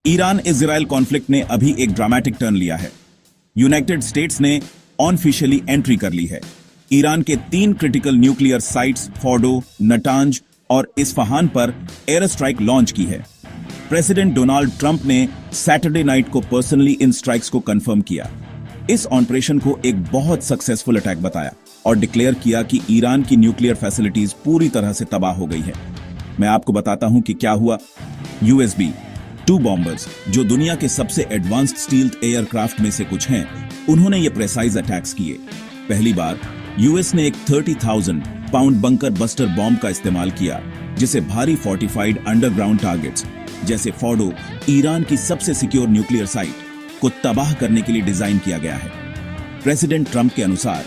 Iran Israel conflict ने अभी एक ड्रामेटिक टर्न लिया है। यूनाइटेड स्टेट्स ने ऑनऑफिशियली एंट्री कर ली है। ईरान के 3 क्रिटिकल न्यूक्लियर साइट्स फोर्डो, नटांज और इस्फहान पर एयर स्ट्राइक लॉन्च की है। प्रेसिडेंट डोनाल्ड ट्रंप ने सैटरडे नाइट को पर्सनली इन स्ट्राइक्स को कंफर्म किया। इस ऑपरेशन को एक बहुत सक्सेसफुल अटैक बताया और डिक्लेयर किया कि ईरान की न्यूक्लियर फैसिलिटीज पूरी तरह से तबाह हो गई है। मैं आपको बताता हूं कि क्या हुआ। USB-2 बॉम्बर्स, जो दुनिया के सबसे एडवांस्ड स्टील्थ एयरक्राफ्ट में से कुछ हैं, उन्होंने ये प्रेसाइज अटैक्स किए। पहली बार यूएस ने एक 30,000 पाउंड बंकर बस्टर बॉम्ब का इस्तेमाल किया, जिसे भारी फोर्टिफाइड अंडरग्राउंड टारगेट्स जैसे फोर्डो, ईरान की सबसे सिक्योर न्यूक्लियर साइट, को तबाह करने के लिए डिजाइन किया गया है। प्रेसिडेंट ट्रंप के अनुसार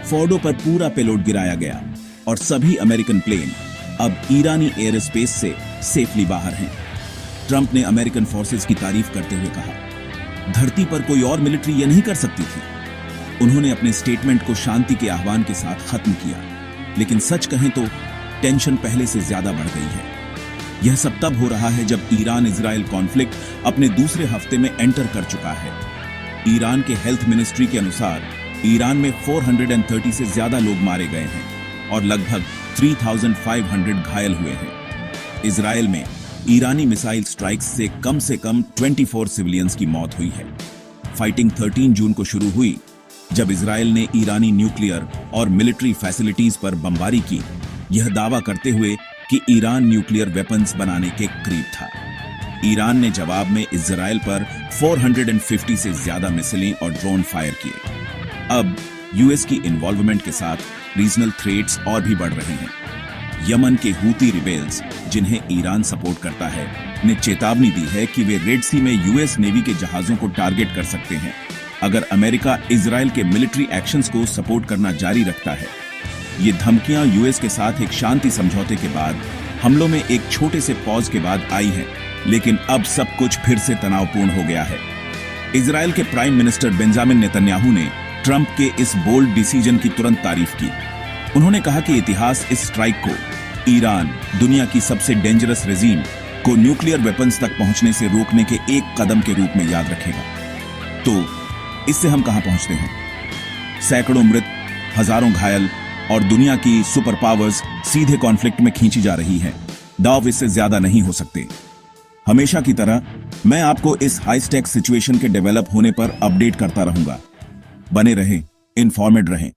फोर्डो पर पूरा पेलोड गिराया गया और सभी अमेरिकन प्लेन अब ईरानी एयर स्पेस से सेफली बाहर हैं। ट्रंप ने अमेरिकन फोर्सेस की तारीफ करते हुए कहा, धरती पर कोई और मिलिट्री यह नहीं कर सकती थी। उन्होंने अपने स्टेटमेंट को शांति के आह्वान के साथ खत्म किया, लेकिन सच कहें तो टेंशन पहले से ज्यादा बढ़ गई है। यह सब तब हो रहा है जब ईरान इजराइल कॉन्फ्लिक्ट अपने दूसरे हफ्ते में एंटर कर चुका है। ईरान के हेल्थ मिनिस्ट्री के अनुसार ईरान में 430 से ज्यादा लोग मारे गए हैं और लगभग 3,500 घायल हुए हैं। इजराइल में ईरानी मिसाइल स्ट्राइक्स से कम 24 सिविलियंस की मौत हुई है। फाइटिंग 13 जून को शुरू हुई, जब इजराइल ने ईरानी न्यूक्लियर और मिलिट्री फैसिलिटीज पर बमबारी की, यह दावा करते हुए कि ईरान न्यूक्लियर वेपन्स बनाने के करीब था। ईरान ने जवाब में इजराइल पर 450 से ज्यादा मिसाइलें और ड्रोन फायर किए। अब यूएस की इन्वॉल्वमेंट के साथ रीजनल थ्रेट्स और भी बढ़ रहे हैं। यमन के हूती रिबेल्स, जिन्हें ईरान सपोर्ट करता है, ने चेतावनी दी है कि वे रेड सी में यूएस नेवी के जहाजों को टारगेट कर सकते हैं अगर अमेरिका इजराइल के मिलिट्री एक्शंस को सपोर्ट करना जारी रखता है। ये धमकियां यूएस के साथ एक शांति समझौते के बाद हमलों में एक छोटे से पॉज के बाद आई हैं, लेकिन अब सब कुछ फिर से तनावपूर्ण हो गया है। इजराइल के प्राइम मिनिस्टर बेंजामिन नेतन्याहू ने ट्रंप के इस बोल्ड डिसीजन की तुरंत तारीफ की। उन्होंने कहा कि इतिहास इस स्ट्राइक को ईरान, दुनिया की सबसे डेंजरस रेजीम, को न्यूक्लियर वेपन्स तक पहुंचने से रोकने के एक कदम के रूप में याद रखेगा। तो इससे हम कहां पहुंचते हैं? सैकड़ों मृत, हजारों घायल और दुनिया की सुपर पावर्स सीधे कॉन्फ्लिक्ट में खींची जा रही हैं। दांव इससे ज्यादा नहीं हो सकते। हमेशा की तरह मैं आपको इस हाई स्टेक सिचुएशन के डेवलप होने पर अपडेट करता रहूंगा। बने रहें, इन्फॉर्मेड रहें।